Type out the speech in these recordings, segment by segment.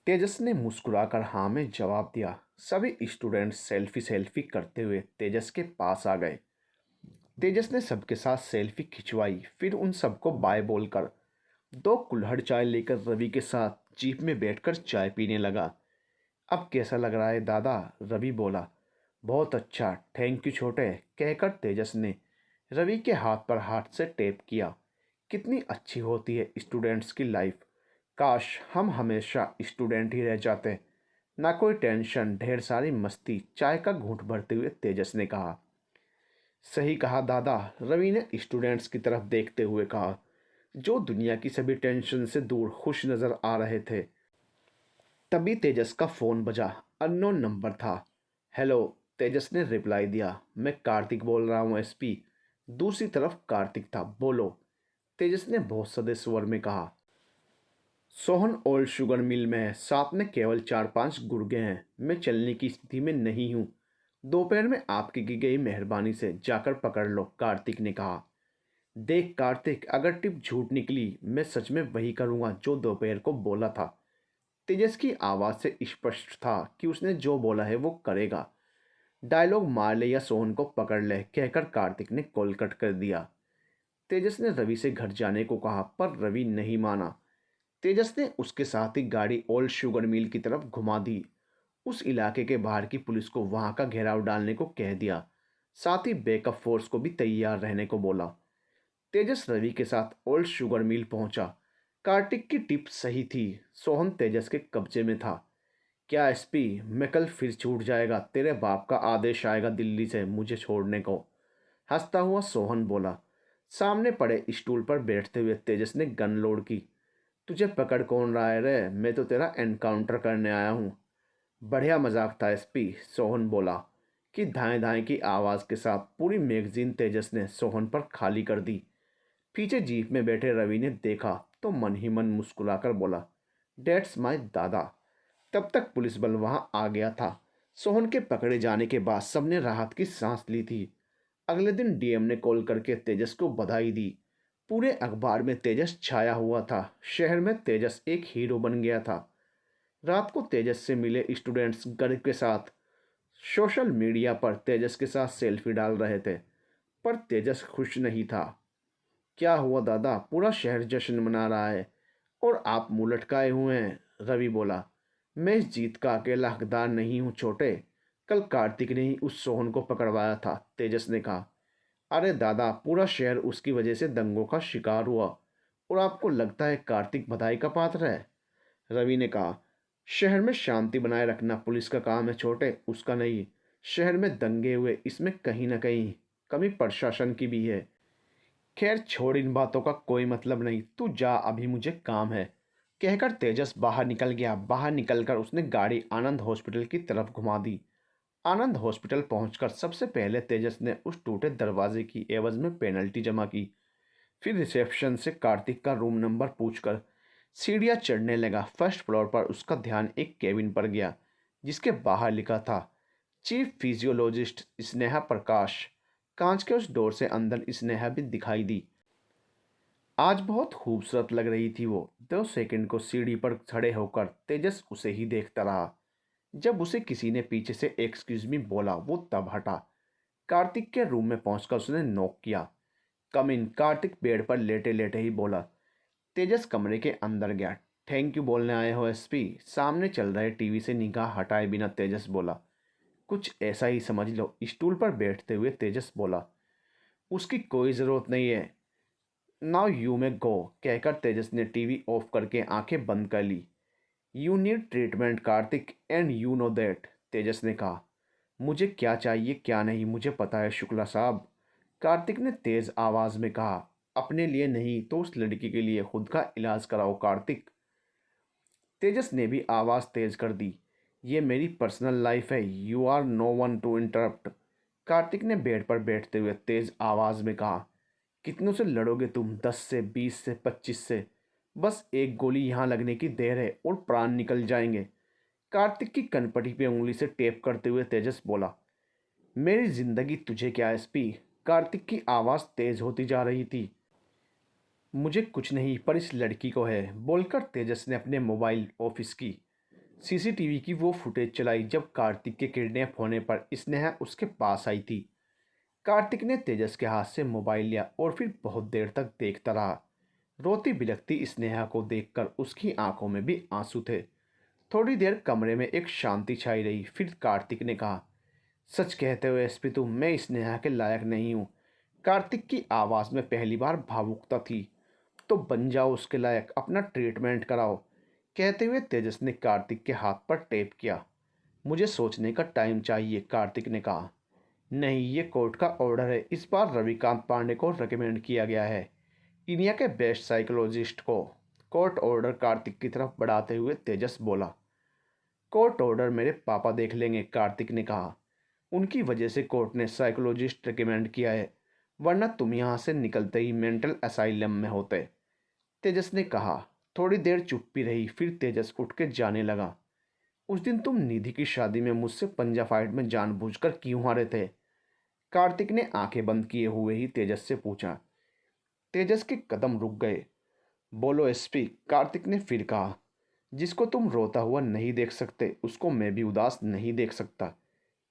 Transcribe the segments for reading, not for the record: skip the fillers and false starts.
तेजस ने मुस्कुराकर हाँ में जवाब दिया। सभी स्टूडेंट्स सेल्फी सेल्फी करते हुए तेजस के पास आ गए। तेजस ने सबके साथ सेल्फी खिंचवाई, फिर उन सबको बाय बोलकर दो कुल्हड़ चाय लेकर रवि के साथ जीप में बैठकर चाय पीने लगा। अब कैसा लग रहा है दादा? रवि बोला। बहुत अच्छा, थैंक यू छोटे, कहकर तेजस ने रवि के हाथ पर हाथ से टैप किया। कितनी अच्छी होती है स्टूडेंट्स की लाइफ। काश हम हमेशा स्टूडेंट ही रह जाते। ना कोई टेंशन, ढेर सारी मस्ती। चाय का घूंट भरते हुए तेजस ने कहा। सही कहा दादा, रवि ने स्टूडेंट्स की तरफ देखते हुए कहा, जो दुनिया की सभी टेंशन से दूर खुश नजर आ रहे थे। तभी तेजस का फोन बजा। अननोन नंबर था। हेलो, तेजस ने रिप्लाई दिया। मैं कार्तिक बोल रहा हूँ एसपी। दूसरी तरफ कार्तिक था। बोलो, तेजस ने बहुत सदे स्वर में कहा। सोहन ओल्ड शुगर मिल में है, साथ में केवल 4-5 गुर्गे हैं। मैं चलने की स्थिति में नहीं हूँ। दोपहर में आपकी की गई मेहरबानी से जाकर पकड़ लो, कार्तिक ने कहा। देख कार्तिक, अगर टिप झूठ निकली मैं सच में वही करूँगा जो दोपहर को बोला था। तेजस की आवाज़ से स्पष्ट था कि उसने जो बोला है वो करेगा। डायलॉग मार ले या सोहन को पकड़ ले, कहकर कार्तिक ने कॉल कट कर दिया। तेजस ने रवि से घर जाने को कहा, पर रवि नहीं माना। तेजस ने उसके साथ ही गाड़ी ओल्ड शुगर मिल की तरफ घुमा दी। उस इलाके के बाहर की पुलिस को वहां का घेराव डालने को कह दिया। साथ ही बैकअप फोर्स को भी तैयार रहने को बोला। तेजस रवि के साथ ओल्ड शुगर मिल पहुंचा। कार्तिक की टिप सही थी। सोहन तेजस के कब्जे में था। क्या एसपी, मैं कल फिर छूट जाएगा। तेरे बाप का आदेश आएगा दिल्ली से मुझे छोड़ने को, हंसता हुआ सोहन बोला। सामने पड़े स्टूल पर बैठते हुए तेजस ने गन लोड की। तुझे पकड़ कौन रहा है रे? मैं तो तेरा एनकाउंटर करने आया हूँ। बढ़िया मजाक था एसपी, सोहन बोला कि धाएं धाएं की आवाज़ के साथ पूरी मैगजीन तेजस ने सोहन पर खाली कर दी। पीछे जीप में बैठे रवि ने देखा तो मन ही मन मुस्कुराकर बोला, डेट्स माय दादा। तब तक पुलिस बल वहां आ गया था। सोहन के पकड़े जाने के बाद सबने राहत की सांस ली थी। अगले दिन डीएम ने कॉल करके तेजस को बधाई दी। पूरे अखबार में तेजस छाया हुआ था। शहर में तेजस एक हीरो बन गया था। रात को तेजस से मिले स्टूडेंट्स गर्व के साथ सोशल मीडिया पर तेजस के साथ सेल्फी डाल रहे थे, पर तेजस खुश नहीं था। क्या हुआ दादा? पूरा शहर जश्न मना रहा है और आप मुंह लटकाए हुए हैं, रवि बोला। मैं इस जीत का अकेला हकदार नहीं हूँ छोटे। कल कार्तिक ने ही उस सोहन को पकड़वाया था, तेजस ने कहा। अरे दादा, पूरा शहर उसकी वजह से दंगों का शिकार हुआ और आपको लगता है कार्तिक बधाई का पात्र है? रवि ने कहा। शहर में शांति बनाए रखना पुलिस का काम है छोटे, उसका नहीं। शहर में दंगे हुए, इसमें कहीं ना कहीं कमी प्रशासन की भी है। खैर छोड़, इन बातों का कोई मतलब नहीं। तू जा, अभी मुझे काम है, कहकर तेजस बाहर निकल गया। बाहर निकलकर उसने गाड़ी आनंद हॉस्पिटल की तरफ घुमा दी। आनंद हॉस्पिटल पहुंचकर सबसे पहले तेजस ने उस टूटे दरवाजे की एवज में पेनल्टी जमा की। फिर रिसेप्शन से कार्तिक का रूम नंबर पूछकर सीढ़ियां चढ़ने लगा। फर्स्ट फ्लोर पर उसका ध्यान एक केबिन पर गया, जिसके बाहर लिखा था चीफ फिजियोलॉजिस्ट स्नेहा प्रकाश। कांच के उस डोर से अंदर स्नेहा भी दिखाई दी। आज बहुत खूबसूरत लग रही थी वो। 2 सेकंड को सीढ़ी पर खड़े होकर तेजस उसे ही देखता रहा। जब उसे किसी ने पीछे से एक्सक्यूज मी बोला, वो तब हटा। कार्तिक के रूम में पहुंचकर उसने नॉक किया। कम इन, कार्तिक बेड पर लेटे लेटे ही बोला। तेजस कमरे के अंदर गया। थैंक यू बोलने आए हो एसपी? सामने चल रहे टीवी से निगाह हटाए बिना तेजस बोला। कुछ ऐसा ही समझ लो, स्टूल पर बैठते हुए तेजस बोला। उसकी कोई ज़रूरत नहीं है। नाउ यू में गो, कहकर तेजस ने टीवी ऑफ करके आंखें बंद कर ली। You need treatment Kartik, and you know that, Tejas ने कहा। मुझे क्या चाहिए क्या नहीं मुझे पता है शुक्ला साहब, कार्तिक ने तेज आवाज में कहा। अपने लिए नहीं तो उस लड़की के लिए खुद का इलाज कराओ कार्तिक। तेजस ने भी आवाज तेज कर दी। ये मेरी पर्सनल लाइफ है, you are no one to interrupt, Kartik ने बेड पर बैठते हुए तेज आवाज में कहा। कितनों से लड़ोगे तुम? 10 से, 20 से, 25 से? बस एक गोली यहाँ लगने की देर है और प्राण निकल जाएंगे। कार्तिक की कनपटी पे उंगली से टेप करते हुए तेजस बोला। मेरी जिंदगी तुझे क्या एसपी? कार्तिक की आवाज़ तेज होती जा रही थी। मुझे कुछ नहीं, पर इस लड़की को है, बोलकर तेजस ने अपने मोबाइल ऑफिस की सीसीटीवी की वो फुटेज चलाई जब कार्तिक के किडनैप होने पर स्नेहा उसके पास आई थी। कार्तिक ने तेजस के हाथ से मोबाइल लिया और फिर बहुत देर तक देखता रहा। रोती बिलखती स्नेहा को देखकर उसकी आंखों में भी आंसू थे। थोड़ी देर कमरे में एक शांति छाई रही, फिर कार्तिक ने कहा, सच कहते हो एसपी तुम, मैं स्नेहा के लायक नहीं हूँ। कार्तिक की आवाज़ में पहली बार भावुकता थी। तो बन जाओ उसके लायक, अपना ट्रीटमेंट कराओ। कहते हुए तेजस ने कार्तिक के हाथ पर टेप किया। मुझे सोचने का टाइम चाहिए, कार्तिक ने कहा। नहीं, ये कोर्ट का ऑर्डर है। इस बार रविकांत पांडे को रिकमेंड किया गया है, इंडिया के बेस्ट साइकोलॉजिस्ट को। कोर्ट ऑर्डर कार्तिक की तरफ बढ़ाते हुए तेजस बोला। कोर्ट ऑर्डर मेरे पापा देख लेंगे, कार्तिक ने कहा। उनकी वजह से कोर्ट ने साइकोलॉजिस्ट रिकमेंड किया है, वरना तुम यहाँ से निकलते ही मेंटल असाइलम में होते, तेजस ने कहा। थोड़ी देर चुप्पी रही, फिर तेजस उठ के जाने लगा। उस दिन तुम निधि की शादी में मुझसे पंजा फाइट में जानबूझकर क्यों हारे थे? कार्तिक ने आंखें बंद किए हुए ही तेजस से पूछा। तेजस के कदम रुक गए। बोलो एसपी, कार्तिक ने फिर कहा। जिसको तुम रोता हुआ नहीं देख सकते, उसको मैं भी उदास नहीं देख सकता।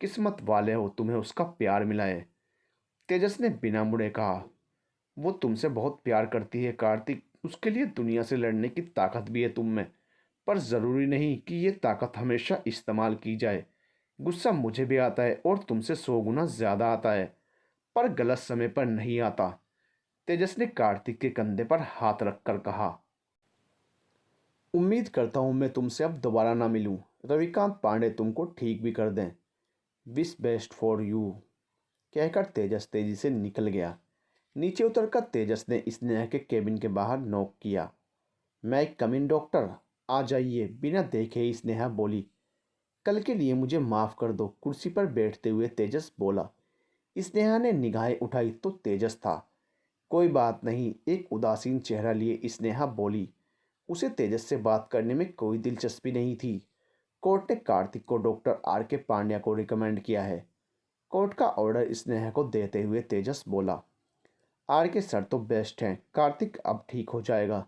किस्मत वाले हो, तुम्हें उसका प्यार मिला है, तेजस ने बिना मुड़े कहा। वो तुमसे बहुत प्यार करती है कार्तिक, उसके लिए दुनिया से लड़ने की ताकत भी है तुम में। पर ज़रूरी नहीं कि ये ताकत हमेशा इस्तेमाल की जाए। गुस्सा मुझे भी आता है और तुमसे 100 गुना ज़्यादा आता है, पर गलत समय पर नहीं आता, तेजस ने कार्तिक के कंधे पर हाथ रखकर कहा। उम्मीद करता हूँ मैं तुमसे अब दोबारा ना मिलूँ। रविकांत पांडे तुमको ठीक भी कर दें। विश बेस्ट फॉर यू, कहकर तेजस तेजी से निकल गया। नीचे उतरकर तेजस ने स्नेहा के केबिन के बाहर नॉक किया। मैं कम इन डॉक्टर, आ जाइए, बिना देखे ही स्नेहा बोली। कल के लिए मुझे माफ़ कर दो, कुर्सी पर बैठते हुए तेजस बोला। स्नेहा ने निगाहें उठाई तो तेजस था। कोई बात नहीं, एक उदासीन चेहरा लिए स्नेहा बोली। उसे तेजस से बात करने में कोई दिलचस्पी नहीं थी। कोर्ट ने कार्तिक को डॉक्टर आर के पांड्या को रिकमेंड किया है। कोर्ट का ऑर्डर स्नेहा को देते हुए तेजस बोला। आर के सर तो बेस्ट हैं, कार्तिक अब ठीक हो जाएगा।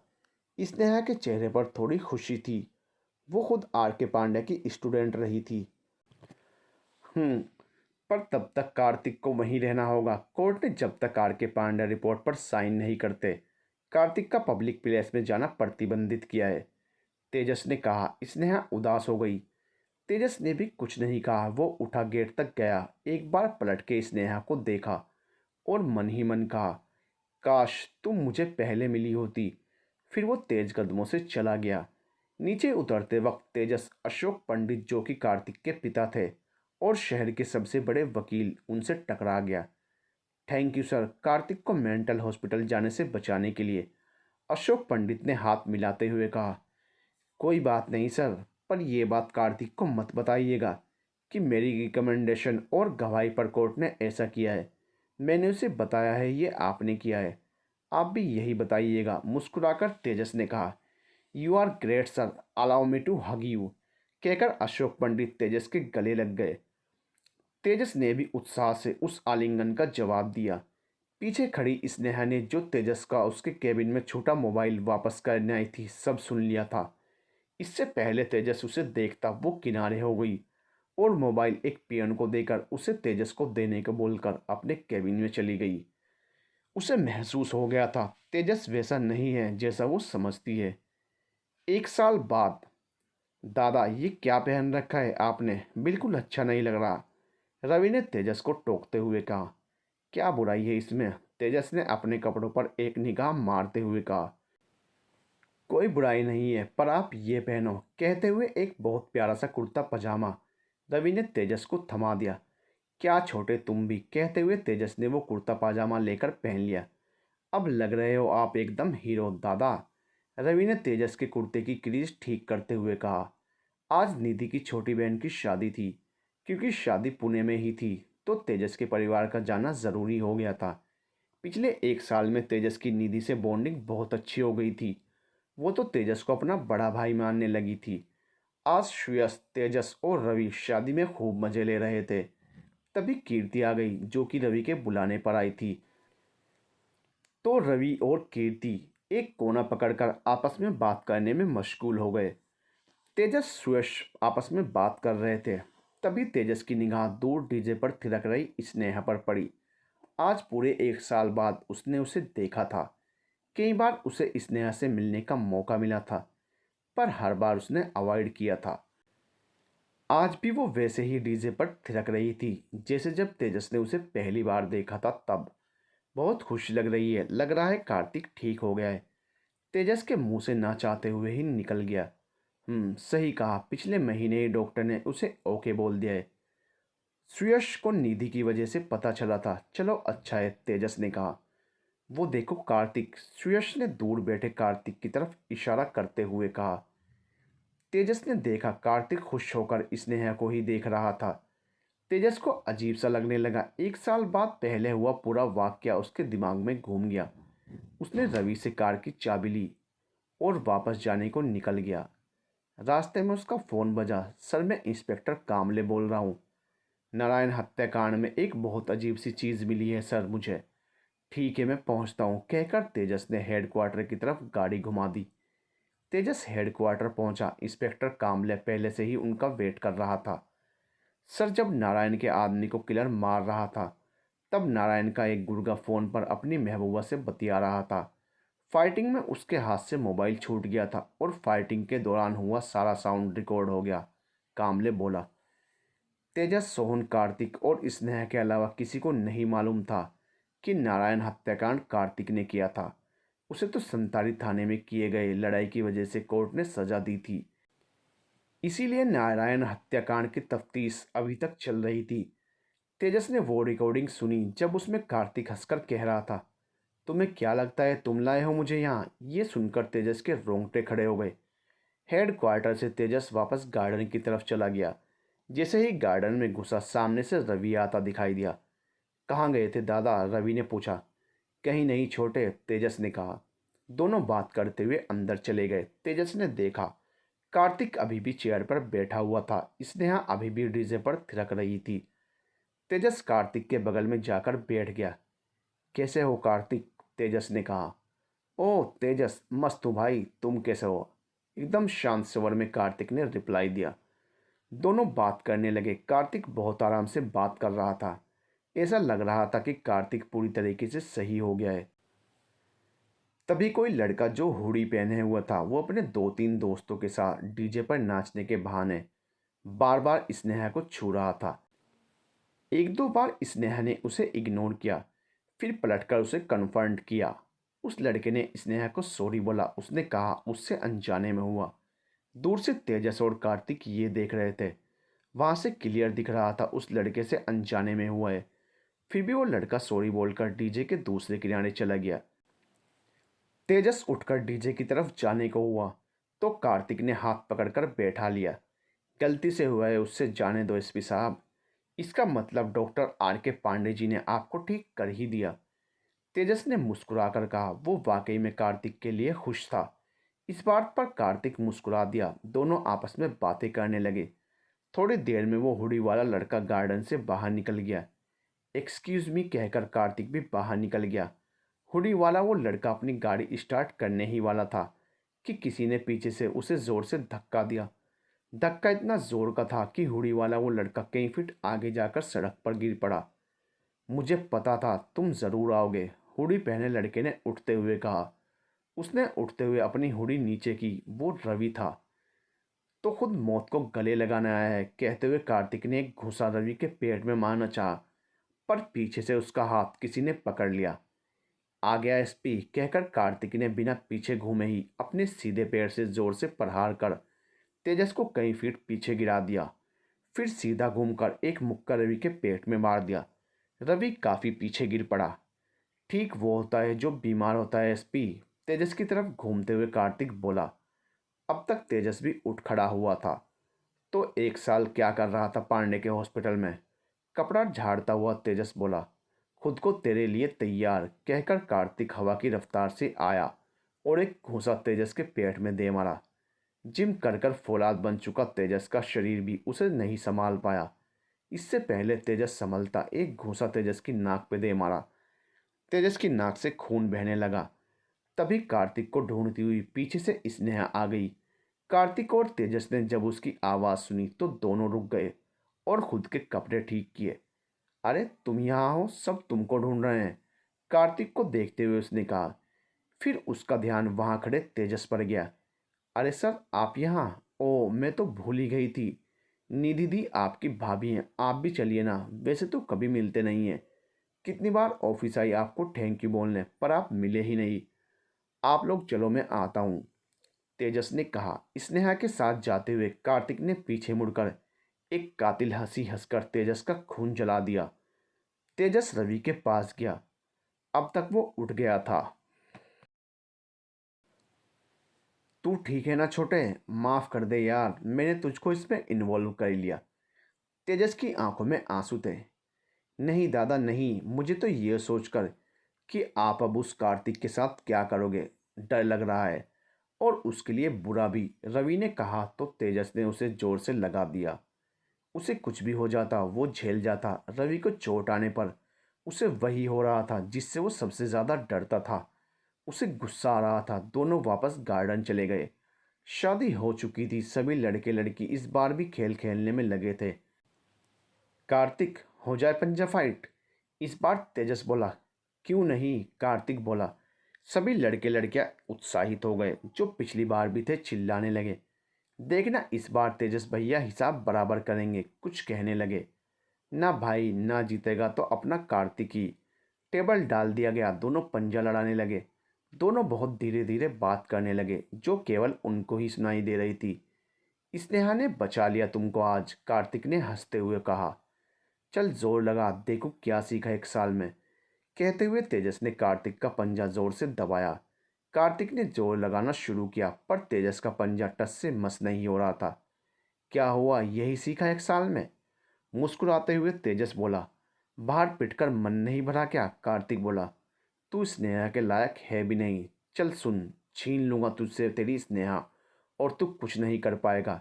स्नेहा के चेहरे पर थोड़ी खुशी थी। वो खुद आर के पांड्या की स्टूडेंट रही थी। पर तब तक कार्तिक को वहीं रहना होगा। कोर्ट ने जब तक आर के पांड्या रिपोर्ट पर साइन नहीं करते, कार्तिक का पब्लिक प्लेस में जाना प्रतिबंधित किया है, तेजस ने कहा। स्नेहा उदास हो गई। तेजस ने भी कुछ नहीं कहा। वो उठा, गेट तक गया, एक बार पलट के स्नेहा को देखा और मन ही मन कहा, काश तुम मुझे पहले मिली होती। फिर वो तेज कदमों से चला गया। नीचे उतरते वक्त तेजस अशोक पंडित, जो कि कार्तिक के पिता थे और शहर के सबसे बड़े वकील, उनसे टकरा गया। थैंक यू सर, कार्तिक को मेंटल हॉस्पिटल जाने से बचाने के लिए, अशोक पंडित ने हाथ मिलाते हुए कहा। कोई बात नहीं सर, पर यह बात कार्तिक को मत बताइएगा कि मेरी रिकमेंडेशन और गवाही पर कोर्ट ने ऐसा किया है। मैंने उसे बताया है, ये आपने किया है। आप भी यही बताइएगा, मुस्कुराकर तेजस ने कहा। You are great sir, allow me to hug you, कहकर अशोक पंडित तेजस के गले लग गए। तेजस ने भी उत्साह से उस आलिंगन का जवाब दिया। पीछे खड़ी स्नेहा ने, जो तेजस का उसके केबिन में छोटा मोबाइल वापस करने आई थी, सब सुन लिया था। इससे पहले तेजस उसे देखता वो किनारे हो गई और मोबाइल एक पियन को देकर उसे तेजस को देने को बोलकर अपने केबिन में चली गई। उसे महसूस हो गया था तेजस वैसा नहीं है जैसा वो समझती है। 1 साल बाद, दादा ये क्या पहन रखा है आपने, बिल्कुल अच्छा नहीं लग रहा, रवि ने तेजस को टोकते हुए कहा। क्या बुराई है इसमें, तेजस ने अपने कपड़ों पर एक निगाह मारते हुए कहा। कोई बुराई नहीं है, पर आप ये पहनो, कहते हुए एक बहुत प्यारा सा कुर्ता पजामा रवि ने तेजस को थमा दिया। क्या छोटे तुम भी, कहते हुए तेजस ने वो कुर्ता पाजामा लेकर पहन लिया। अब लग रहे हो आप एकदम हीरो दादा, रवि ने तेजस के कुर्ते की क्रीज ठीक करते हुए कहा। आज निधि की छोटी बहन की शादी थी। क्योंकि शादी पुणे में ही थी, तो तेजस के परिवार का जाना ज़रूरी हो गया था। पिछले 1 साल में तेजस की निधि से बॉन्डिंग बहुत अच्छी हो गई थी। वो तो तेजस को अपना बड़ा भाई मानने लगी थी। आज श्रेयस, तेजस और रवि शादी में खूब मज़े ले रहे थे। तभी कीर्ति आ गई, जो कि रवि के बुलाने पर आई थी। तो रवि और कीर्ति एक कोना पकड़कर आपस में बात करने में मशगूल हो गए। तेजस सुयश आपस में बात कर रहे थे। तभी तेजस की निगाह दूर डीजे पर थिरक रही स्नेहा पर पड़ी। आज पूरे 1 साल बाद उसने उसे देखा था। कई बार उसे स्नेहा से मिलने का मौका मिला था, पर हर बार उसने अवॉइड किया था। आज भी वो वैसे ही डीजे पर थिरक रही थी, जैसे जब तेजस ने उसे पहली बार देखा था तब। बहुत खुश लग रही है, लग रहा है कार्तिक ठीक हो गया है। तेजस के मुंह से ना चाहते हुए ही निकल गया। सही कहा, पिछले महीने ही डॉक्टर ने उसे ओके बोल दिया है। सुयश को निधि की वजह से पता चला था। चलो अच्छा है, तेजस ने कहा। वो देखो कार्तिक, सुयश ने दूर बैठे कार्तिक की तरफ इशारा करते हुए कहा। तेजस ने देखा कार्तिक खुश होकर स्नेहा को ही देख रहा था। तेजस को अजीब सा लगने लगा। 1 साल बाद पहले हुआ पूरा वाकया उसके दिमाग में घूम गया। उसने रवि से कार की चाबी ली और वापस जाने को निकल गया। रास्ते में उसका फ़ोन बजा। सर, मैं इंस्पेक्टर कामले बोल रहा हूँ। नारायण हत्याकांड में एक बहुत अजीब सी चीज़ मिली है सर मुझे। ठीक है, मैं पहुँचता हूँ, कहकर तेजस ने हेडक्वार्टर की तरफ गाड़ी घुमा दी। तेजस हेडक्वार्टर पहुंचा। इंस्पेक्टर कामले पहले से ही उनका वेट कर रहा था। सर, जब नारायण के आदमी को किलर मार रहा था, तब नारायण का एक गुर्गा फ़ोन पर अपनी महबूबा से बतिया रहा था। फाइटिंग में उसके हाथ से मोबाइल छूट गया था और फाइटिंग के दौरान हुआ सारा साउंड रिकॉर्ड हो गया, कामले बोला। तेजस, सोहन, कार्तिक और स्नेहा के अलावा किसी को नहीं मालूम था कि नारायण हत्याकांड कार्तिक ने किया था। उसे तो संतारी थाने में किए गए लड़ाई की वजह से कोर्ट ने सजा दी थी। इसीलिए नारायण हत्याकांड की तफ्तीश अभी तक चल रही थी। तेजस ने वो रिकॉर्डिंग सुनी जब उसमें कार्तिक हंसकर कह रहा था, तुम्हें क्या लगता है तुम लाए हो मुझे यहाँ? ये सुनकर तेजस के रोंगटे खड़े हो गए। हेड क्वार्टर से तेजस वापस गार्डन की तरफ चला गया। जैसे ही गार्डन में घुसा, सामने से रवि आता दिखाई दिया। कहाँ गए थे दादा? रवि ने पूछा। कहीं नहीं छोटे, तेजस ने कहा। दोनों बात करते हुए अंदर चले गए। तेजस ने देखा कार्तिक अभी भी चेयर पर बैठा हुआ था। स्नेहा अभी भी डीजे पर थिरक रही थी। तेजस कार्तिक के बगल में जाकर बैठ गया। कैसे हो कार्तिक? तेजस ने कहा। ओह तेजस, मस्त हूँ भाई, तुम कैसे हो? एकदम शांत स्वर में कार्तिक ने रिप्लाई दिया। दोनों बात करने लगे। कार्तिक बहुत आराम से बात कर रहा था। ऐसा लग रहा था कि कार्तिक पूरी तरीके से सही हो गया है। तभी कोई लड़का जो हुडी पहने हुआ था, वो अपने 2-3 दोस्तों के साथ डीजे पर नाचने के बहाने बार बार स्नेहा को छू रहा था। 1-2 बार स्नेहा ने उसे इग्नोर किया, फिर पलटकर उसे कन्फ्रंट किया। उस लड़के ने स्नेहा को सॉरी बोला। उसने कहा उससे अनजाने में हुआ। दूर से तेजस और कार्तिक ये देख रहे थे। वहां से क्लियर दिख रहा था उस लड़के से अनजाने में हुआ है। फिर भी वो लड़का सॉरी बोलकर डीजे के दूसरे किनारे चला गया। तेजस उठकर डीजे की तरफ जाने को हुआ तो कार्तिक ने हाथ पकड़कर बैठा लिया। गलती से हुआ है, उससे जाने दो एसपी साहब। इसका मतलब डॉक्टर आर के पांडे जी ने आपको ठीक कर ही दिया। तेजस ने मुस्कुराकर कहा। वो वाकई में कार्तिक के लिए खुश था। इस बात पर कार्तिक मुस्कुरा दिया। दोनों आपस में बातें करने लगे। थोड़ी देर में वो हुडी वाला लड़का गार्डन से बाहर निकल गया। एक्सक्यूज मी कहकर कार्तिक भी बाहर निकल गया। हुडी वाला वो लड़का अपनी गाड़ी स्टार्ट करने ही वाला था कि किसी ने पीछे से उसे जोर से धक्का दिया। धक्का इतना जोर का था कि हुडी वाला वो लड़का कई फीट आगे जाकर सड़क पर गिर पड़ा। मुझे पता था तुम ज़रूर आओगे, हुडी पहने लड़के ने उठते हुए कहा। उसने उठते हुए अपनी हुडी नीचे की। वो रवि था, तो खुद मौत को गले लगाने आया है, कहते हुए कार्तिक ने एक घूंसा रवि के पेट में मारना चाहा, पर पीछे से उसका हाथ किसी ने पकड़ लिया। आ गया एसपी, कहकर कार्तिक ने बिना पीछे घूमे ही अपने सीधे पैर से जोर से प्रहार कर तेजस को कई फीट पीछे गिरा दिया। फिर सीधा घूमकर एक मुक्का रवि के पेट में मार दिया। रवि काफी पीछे गिर पड़ा। ठीक वो होता है जो बीमार होता है एसपी, तेजस की तरफ घूमते हुए कार्तिक बोला। अब तक तेजस भी उठ खड़ा हुआ था। तो 1 साल क्या कर रहा था पांडे के हॉस्पिटल में? कपड़ा झाड़ता हुआ तेजस बोला। खुद को तेरे लिए तैयार, कहकर कार्तिक हवा की रफ्तार से आया और एक घूंसा तेजस के पेट में दे मारा। जिम कर कर फौलाद बन चुका तेजस का शरीर भी उसे नहीं संभाल पाया। इससे पहले तेजस संभलता, एक घूंसा तेजस की नाक पे दे मारा। तेजस की नाक से खून बहने लगा। तभी कार्तिक को ढूंढती हुई पीछे से स्नेहा आ गई। कार्तिक और तेजस ने जब उसकी आवाज़ सुनी तो दोनों रुक गए और खुद के कपड़े ठीक किए। अरे तुम यहाँ हो, सब तुमको ढूंढ रहे हैं, कार्तिक को देखते हुए उसने कहा। फिर उसका ध्यान वहाँ खड़े तेजस पर गया। अरे सर, आप यहाँ? ओ, मैं तो भूल ही गई थी। निधि दी आपकी भाभी हैं, आप भी चलिए ना, वैसे तो कभी मिलते नहीं हैं। कितनी बार ऑफिस आई आपको थैंक यू बोलने, पर आप मिले ही नहीं। आप लोग चलो, मैं आता हूँ, तेजस ने कहा। स्नेहा के साथ जाते हुए कार्तिक ने पीछे मुड़कर एक कातिल हंसी हंसकर तेजस का खून जला दिया। तेजस रवि के पास गया। अब तक वो उठ गया था। तू ठीक है ना छोटे? माफ कर दे यार, मैंने तुझको इसमें इन्वॉल्व कर लिया। तेजस की आंखों में आंसू थे। नहीं दादा नहीं, मुझे तो ये सोचकर कि आप अब उस कार्तिक के साथ क्या करोगे, डर लग रहा है, और उसके लिए बुरा भी, रवि ने कहा तो तेजस ने उसे जोर से लगा दिया। उसे कुछ भी हो जाता वो झेल जाता, रवि को चोट आने पर उसे वही हो रहा था जिससे वो सबसे ज़्यादा डरता था। उसे गुस्सा आ रहा था। दोनों वापस गार्डन चले गए। शादी हो चुकी थी, सभी लड़के लड़की इस बार भी खेल खेलने में लगे थे। कार्तिक, हो जाए पंजा फाइट, इस बार तेजस बोला। क्यों नहीं, कार्तिक बोला। सभी लड़के लड़कियां उत्साहित हो गए। जो पिछली बार भी थे चिल्लाने लगे। देखना इस बार तेजस भैया हिसाब बराबर करेंगे, कुछ कहने लगे। ना भाई, ना जीतेगा तो अपना कार्तिक ही। टेबल डाल दिया गया। दोनों पंजा लड़ाने लगे। दोनों बहुत धीरे धीरे बात करने लगे जो केवल उनको ही सुनाई दे रही थी। स्नेहा ने बचा लिया तुमको आज, कार्तिक ने हंसते हुए कहा। चल जोर लगा, देखो क्या सीखा एक साल में, कहते हुए तेजस ने कार्तिक का पंजा जोर से दबाया। कार्तिक ने जोर लगाना शुरू किया पर तेजस का पंजा टस से मस नहीं हो रहा था। क्या हुआ, यही सीखा एक साल में? मुस्कुराते हुए तेजस बोला। बाहर पिटकर मन नहीं भरा क्या? कार्तिक बोला। तू स्नेहा के लायक है भी नहीं। चल सुन, छीन लूंगा तुझसे तेरी स्नेहा, और तू कुछ नहीं कर पाएगा,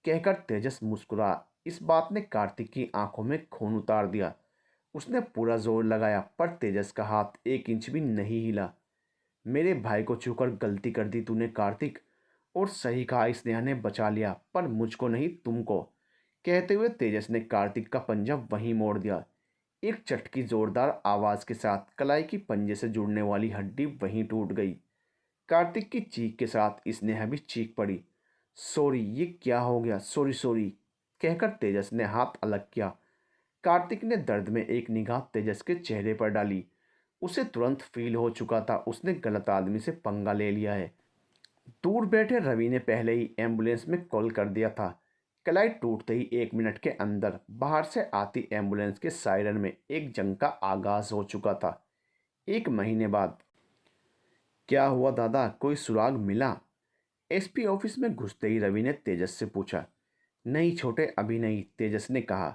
कहकर तेजस मुस्कुरा। इस बात ने कार्तिक की आंखों में खून उतार दिया। उसने पूरा जोर लगाया पर तेजस का हाथ 1 इंच भी नहीं हिला। मेरे भाई को छूकर गलती कर दी तूने कार्तिक। और सही कहा, स्नेहा ने बचा लिया, पर मुझको नहीं तुमको, कहते हुए तेजस ने कार्तिक का पंजा वहीं मोड़ दिया। एक चटकी जोरदार आवाज के साथ कलाई की पंजे से जुड़ने वाली हड्डी वहीं टूट गई। कार्तिक की चीख के साथ स्नेहा भी चीख पड़ी। सॉरी, ये क्या हो गया, सॉरी सॉरी, कहकर तेजस ने हाथ अलग किया। कार्तिक ने दर्द में एक निगाह तेजस के चेहरे पर डाली। उसे तुरंत फील हो चुका था उसने गलत आदमी से पंगा ले लिया है। दूर बैठे रवि ने पहले ही एम्बुलेंस में कॉल कर दिया था। कलाई टूटते ही 1 मिनट के अंदर बाहर से आती एम्बुलेंस के सायरन में एक जंग का आगाज हो चुका था। 1 महीने बाद। क्या हुआ दादा, कोई सुराग मिला? एसपी ऑफिस में घुसते ही रवि ने तेजस से पूछा। नहीं छोटे, अभी नहीं, तेजस ने कहा।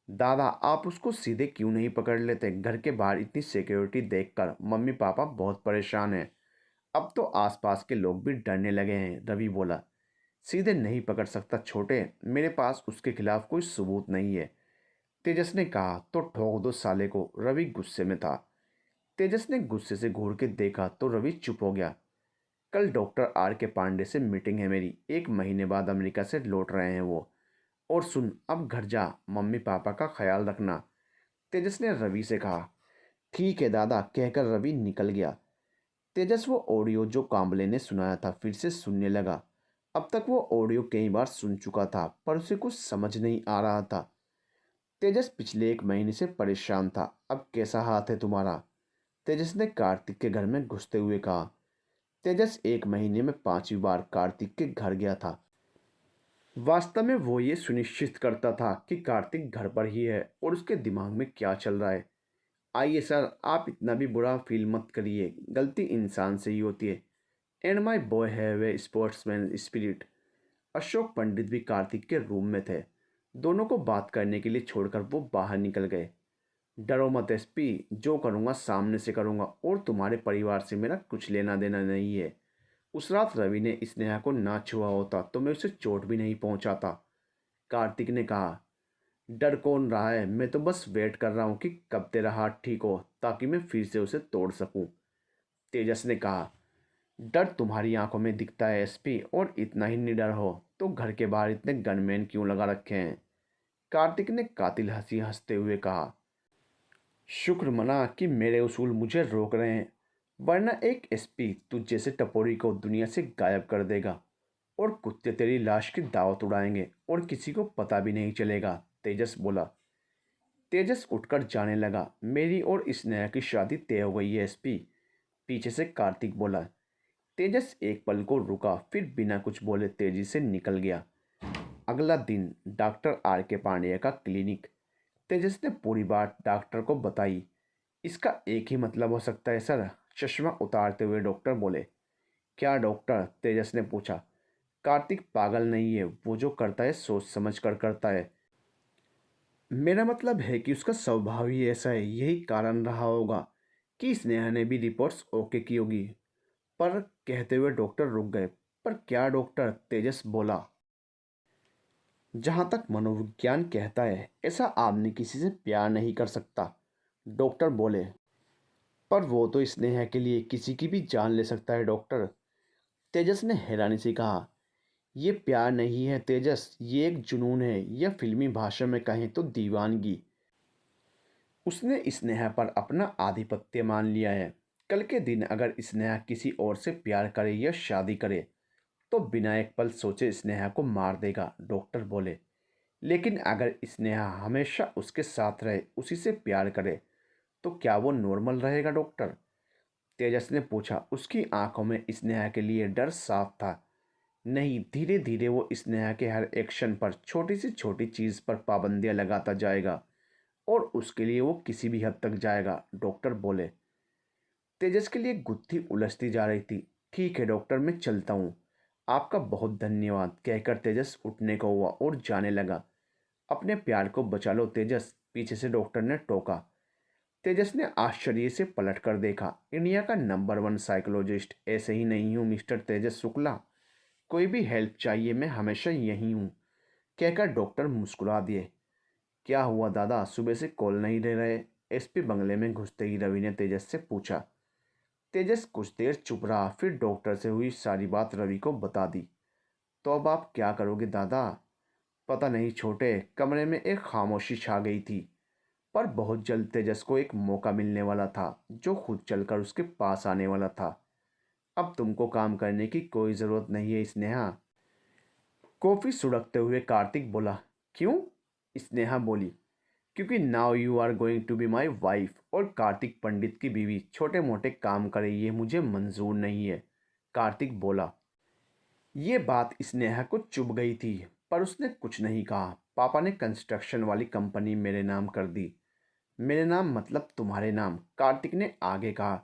दादा, आप उसको सीधे क्यों नहीं पकड़ लेते? घर के बाहर इतनी सिक्योरिटी देखकर मम्मी पापा बहुत परेशान हैं। अब तो आसपास के लोग भी डरने लगे हैं, रवि बोला। सीधे नहीं पकड़ सकता छोटे, मेरे पास उसके खिलाफ कोई सबूत नहीं है, तेजस ने कहा। तो ठोक दो साले को, रवि गुस्से में था। तेजस ने गुस्से से घूर के देखा तो रवि चुप हो गया। कल डॉक्टर आर के पांडे से मीटिंग है मेरी, 1 महीने बाद अमेरिका से लौट रहे हैं वो। और सुन, अब घर जा, मम्मी पापा का ख्याल रखना, तेजस ने रवि से कहा। ठीक है दादा, कहकर रवि निकल गया। तेजस वो ऑडियो जो कांबले ने सुनाया था फिर से सुनने लगा। अब तक वो ऑडियो कई बार सुन चुका था पर उसे कुछ समझ नहीं आ रहा था। तेजस पिछले 1 महीने से परेशान था। अब कैसा हाथ है तुम्हारा? तेजस ने कार्तिक के घर में घुसते हुए कहा। तेजस 1 महीने में 5वीं बार कार्तिक के घर गया था। वास्तव में वो ये सुनिश्चित करता था कि कार्तिक घर पर ही है और उसके दिमाग में क्या चल रहा है। आइए सर, आप इतना भी बुरा फील मत करिए, गलती इंसान से ही होती है। And my boy have a sportsman spirit. Ashok Pandit भी कार्तिक के रूम में थे। दोनों को बात करने के लिए छोड़कर वो बाहर निकल गए। डरो मत एसपी, जो करूँगा सामने से करूँगा और तुम्हारे परिवार से मेरा कुछ लेना देना नहीं है। उस रात रवि ने स्नेहा को ना छुआ होता तो मैं उसे चोट भी नहीं पहुंचाता, कार्तिक ने कहा। डर कौन रहा है, मैं तो बस वेट कर रहा हूँ कि कब तेरा हाथ ठीक हो ताकि मैं फिर से उसे तोड़ सकूं, तेजस ने कहा। डर तुम्हारी आंखों में दिखता है एसपी, और इतना ही निडर हो तो घर के बाहर इतने गनमैन क्यों लगा रखे हैं? कार्तिक ने कातिल हंसी हंसते हुए कहा। शुक्र मना कि मेरे उसूल मुझे रोक रहे हैं, वरना एक एसपी तुझ जैसे टपोरी को दुनिया से गायब कर देगा और कुत्ते तेरी लाश की दावत उड़ाएंगे और किसी को पता भी नहीं चलेगा, तेजस बोला। तेजस उठकर जाने लगा। मेरी और स्नेहा की शादी तय हो गई है एसपी, पीछे से कार्तिक बोला। तेजस एक पल को रुका, फिर बिना कुछ बोले तेजी से निकल गया। अगला दिन डॉक्टर आर के पांडेय का क्लिनिक। तेजस ने पूरी बात डॉक्टर को बताई। इसका एक ही मतलब हो सकता है सर, चश्मा उतारते हुए डॉक्टर बोले। क्या डॉक्टर? तेजस ने पूछा। कार्तिक पागल नहीं है, वो जो करता है सोच समझ कर करता है। मेरा मतलब है कि उसका स्वभाव ही ऐसा है, यही कारण रहा होगा कि स्नेहा ने भी रिपोर्ट्स ओके की होगी। पर कहते हुए डॉक्टर रुक गए। पर क्या डॉक्टर? तेजस बोला। जहाँ तक मनोविज्ञान कहता है ऐसा आदमी किसी से प्यार नहीं कर सकता, डॉक्टर बोले। पर वो तो स्नेहा के लिए किसी की भी जान ले सकता है डॉक्टर, तेजस ने हैरानी से कहा। ये प्यार नहीं है तेजस, ये एक जुनून है, या फिल्मी भाषा में कहें तो दीवानगी। उसने स्नेहा पर अपना आधिपत्य मान लिया है। कल के दिन अगर स्नेहा किसी और से प्यार करे या शादी करे तो बिना एक पल सोचे स्नेहा को मार देगा, डॉक्टर बोले। लेकिन अगर स्नेहा हमेशा उसके साथ रहे, उसी से प्यार करे, तो क्या वो नॉर्मल रहेगा डॉक्टर? तेजस ने पूछा। उसकी आंखों में स्नेहा के लिए डर साफ था। नहीं, धीरे धीरे वो स्नेहा के हर एक्शन पर, छोटी से छोटी चीज़ पर पाबंदियां लगाता जाएगा और उसके लिए वो किसी भी हद तक जाएगा, डॉक्टर बोले। तेजस के लिए गुत्थी उलझती जा रही थी। ठीक है डॉक्टर, मैं चलता हूँ, आपका बहुत धन्यवाद, कहकर तेजस उठने को हुआ और जाने लगा। अपने प्यार को बचा लो तेजस, पीछे से डॉक्टर ने टोका। तेजस ने आश्चर्य से पलट कर देखा। इंडिया का नंबर 1 साइकोलॉजिस्ट। ऐसे ही नहीं हूँ मिस्टर तेजस शुक्ला, कोई भी हेल्प चाहिए मैं हमेशा यहीं हूँ, कहकर डॉक्टर मुस्कुरा दिए। क्या हुआ दादा, सुबह से कॉल नहीं ले रहे? एसपी बंगले में घुसते ही रवि ने तेजस से पूछा। तेजस कुछ देर चुप रहा, फिर डॉक्टर से हुई सारी बात रवि को बता दी। तो अब आप क्या करोगे दादा? पता नहीं छोटे, कमरे में एक खामोशी छा गई थी। पर बहुत जल्द तेजस को एक मौका मिलने वाला था, जो खुद चलकर उसके पास आने वाला था। अब तुमको काम करने की कोई ज़रूरत नहीं है स्नेहा, कॉफ़ी सुड़कते हुए कार्तिक बोला। क्यों? स्नेहा बोली। क्योंकि now you are going to be my wife, और कार्तिक पंडित की बीवी छोटे मोटे काम करे ये मुझे मंजूर नहीं है, कार्तिक बोला। ये बात स्नेहा को चुभ गई थी, पर उसने कुछ नहीं कहा। पापा ने कंस्ट्रक्शन वाली कंपनी मेरे नाम कर दी। मेरे नाम मतलब तुम्हारे नाम, कार्तिक ने आगे कहा।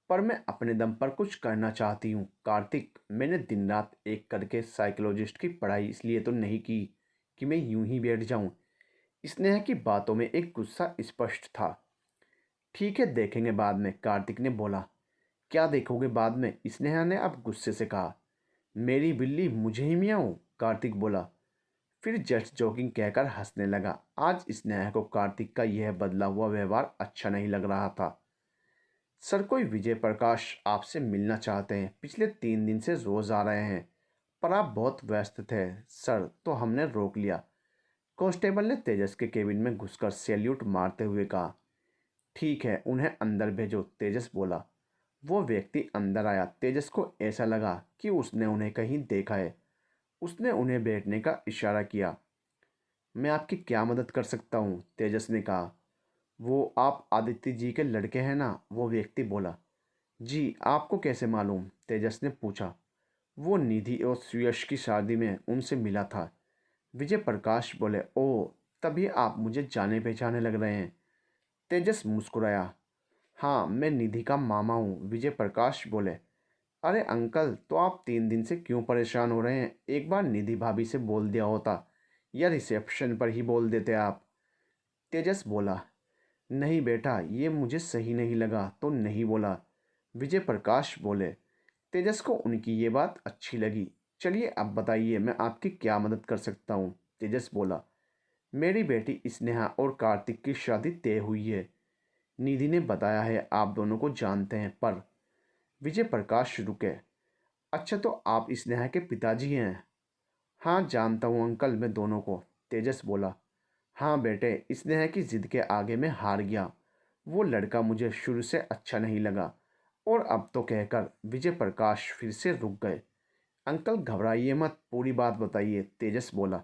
पर मैं अपने दम पर कुछ करना चाहती हूँ कार्तिक। मैंने दिन रात एक करके साइकोलॉजिस्ट की पढ़ाई इसलिए तो नहीं की कि मैं यूं ही बैठ जाऊं। स्नेहा की बातों में एक गुस्सा स्पष्ट था। ठीक है देखेंगे बाद में, कार्तिक ने बोला। क्या देखोगे बाद में? स्नेहा ने अब गुस्से से कहा। मेरी बिल्ली मुझे ही मियाऊं, कार्तिक बोला। फिर जस्ट जोकिंग कहकर हंसने लगा। आज स्नेहा को कार्तिक का यह बदला हुआ व्यवहार अच्छा नहीं लग रहा था। सर, कोई विजय प्रकाश आपसे मिलना चाहते हैं, पिछले 3 दिन से रोज आ रहे हैं, पर आप बहुत व्यस्त थे सर, तो हमने रोक लिया, कांस्टेबल ने तेजस के केबिन में घुसकर सैल्यूट मारते हुए कहा। ठीक है, उन्हें अंदर भेजो, तेजस बोला। वो व्यक्ति अंदर आया। तेजस को ऐसा लगा कि उसने उन्हें कहीं देखा है। उसने उन्हें बैठने का इशारा किया। मैं आपकी क्या मदद कर सकता हूँ? तेजस ने कहा। वो आप आदित्य जी के लड़के हैं ना? वो व्यक्ति बोला। जी, आपको कैसे मालूम? तेजस ने पूछा। वो निधि और सुयश की शादी में उनसे मिला था, विजय प्रकाश बोले। ओह, तभी आप मुझे जाने पहचाने लग रहे हैं, तेजस मुस्कुराया। हाँ, मैं निधि का मामा हूँ, विजय प्रकाश बोले। अरे अंकल, तो आप 3 दिन से क्यों परेशान हो रहे हैं? एक बार निधि भाभी से बोल दिया होता, या रिसेप्शन पर ही बोल देते आप, तेजस बोला। नहीं बेटा, ये मुझे सही नहीं लगा तो नहीं बोला, विजय प्रकाश बोले। तेजस को उनकी ये बात अच्छी लगी। चलिए अब बताइए मैं आपकी क्या मदद कर सकता हूँ, तेजस बोला। मेरी बेटी स्नेहा और कार्तिक की शादी तय हुई है, निधि ने बताया है। आप दोनों को जानते हैं, पर विजय प्रकाश रुके। अच्छा, तो आप स्नेहा के पिताजी हैं? हाँ, जानता हूँ अंकल मैं दोनों को, तेजस बोला। हाँ बेटे, स्नेहा की जिद के आगे मैं हार गया। वो लड़का मुझे शुरू से अच्छा नहीं लगा और अब तो कहकर विजय प्रकाश फिर से रुक गए। अंकल घबराइए मत, पूरी बात बताइए, तेजस बोला।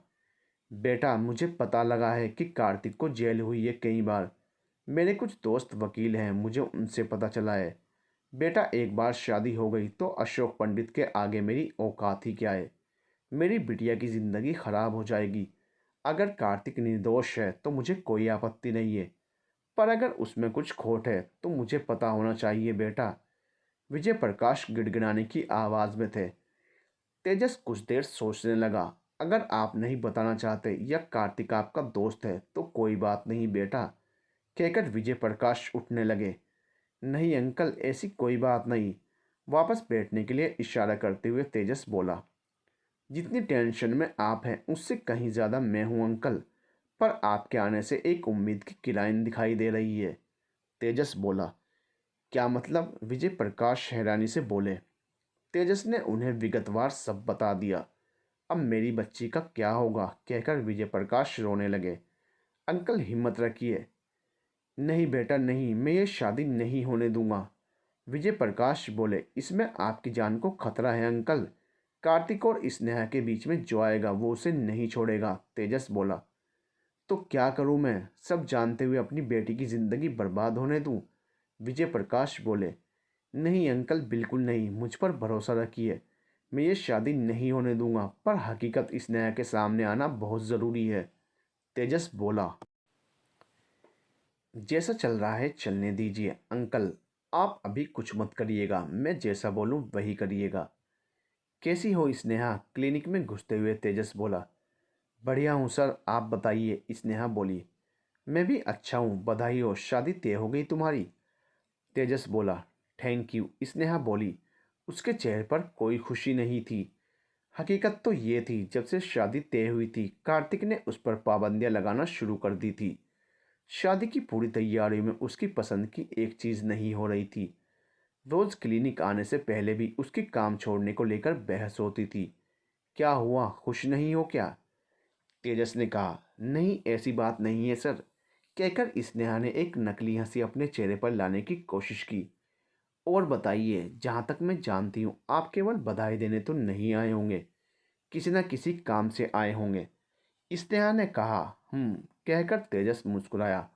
बेटा, मुझे पता लगा है कि कार्तिक को जेल हुई है कई बार। मेरे कुछ दोस्त वकील हैं, मुझे उनसे पता चला है। बेटा, एक बार शादी हो गई तो अशोक पंडित के आगे मेरी औकात ही क्या है। मेरी बिटिया की ज़िंदगी खराब हो जाएगी। अगर कार्तिक निर्दोष है तो मुझे कोई आपत्ति नहीं है, पर अगर उसमें कुछ खोट है तो मुझे पता होना चाहिए बेटा। विजय प्रकाश गिड़गिड़ाने की आवाज़ में थे। तेजस कुछ देर सोचने लगा। अगर आप नहीं बताना चाहते या कार्तिक आपका दोस्त है तो कोई बात नहीं बेटा, कहकर विजय प्रकाश उठने लगे। नहीं अंकल, ऐसी कोई बात नहीं, वापस बैठने के लिए इशारा करते हुए तेजस बोला। जितनी टेंशन में आप हैं उससे कहीं ज़्यादा मैं हूँ अंकल, पर आपके आने से एक उम्मीद की किरण दिखाई दे रही है, तेजस बोला। क्या मतलब? विजय प्रकाश हैरानी से बोले। तेजस ने उन्हें विगतवार सब बता दिया। अब मेरी बच्ची का क्या होगा, कहकर विजय प्रकाश रोने लगे। अंकल हिम्मत रखिए। नहीं बेटा नहीं, मैं ये शादी नहीं होने दूंगा, विजय प्रकाश बोले। इसमें आपकी जान को खतरा है अंकल। कार्तिक और स्नेहा के बीच में जो आएगा वो उसे नहीं छोड़ेगा, तेजस बोला। तो क्या करूं मैं, सब जानते हुए अपनी बेटी की जिंदगी बर्बाद होने दूं, विजय प्रकाश बोले। नहीं अंकल, बिल्कुल नहीं, मुझ पर भरोसा रखिए। मैं ये शादी नहीं होने दूंगा, पर हकीकत स्नेहा के सामने आना बहुत ज़रूरी है, तेजस बोला। जैसा चल रहा है चलने दीजिए अंकल, आप अभी कुछ मत करिएगा, मैं जैसा बोलूं वही करिएगा। कैसी हो स्नेहा, क्लिनिक में घुसते हुए तेजस बोला। बढ़िया हूँ सर, आप बताइए, स्नेहा बोली। मैं भी अच्छा हूँ, बधाई हो, शादी तय हो गई तुम्हारी, तेजस बोला। थैंक यू, स्नेहा बोली। उसके चेहरे पर कोई खुशी नहीं थी। हकीकत तो ये थी, जब से शादी तय हुई थी कार्तिक ने उस पर पाबंदियां लगाना शुरू कर दी थी। शादी की पूरी तैयारी में उसकी पसंद की एक चीज़ नहीं हो रही थी। रोज़ क्लिनिक आने से पहले भी उसकी काम छोड़ने को लेकर बहस होती थी। क्या हुआ, खुश नहीं हो क्या, तेजस ने कहा। नहीं, ऐसी बात नहीं है सर, कहकर स्नेहा ने एक नकली हंसी अपने चेहरे पर लाने की कोशिश की। और बताइए, जहाँ तक मैं जानती हूँ आप केवल बधाई देने तो नहीं आए होंगे, किसी न किसी काम से आए होंगे, स्नेहा ने कहा। कहकर तेजस मुस्कुराया।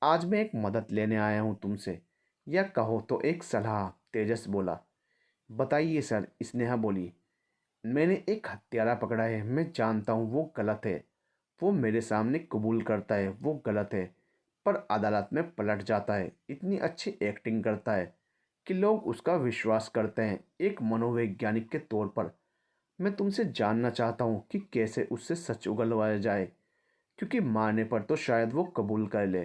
आज मैं एक मदद लेने आया हूँ तुमसे, या कहो तो एक सलाह, तेजस बोला। बताइए सर, स्नेहा बोली। मैंने एक हत्यारा पकड़ा है, मैं जानता हूँ वो गलत है। वो मेरे सामने कबूल करता है वो गलत है, पर अदालत में पलट जाता है। इतनी अच्छी एक्टिंग करता है कि लोग उसका विश्वास करते हैं। एक मनोवैज्ञानिक के तौर पर मैं तुमसे जानना चाहता हूँ कि कैसे उससे सच उगलवाया जाए, क्योंकि मारने पर तो शायद वो कबूल कर ले,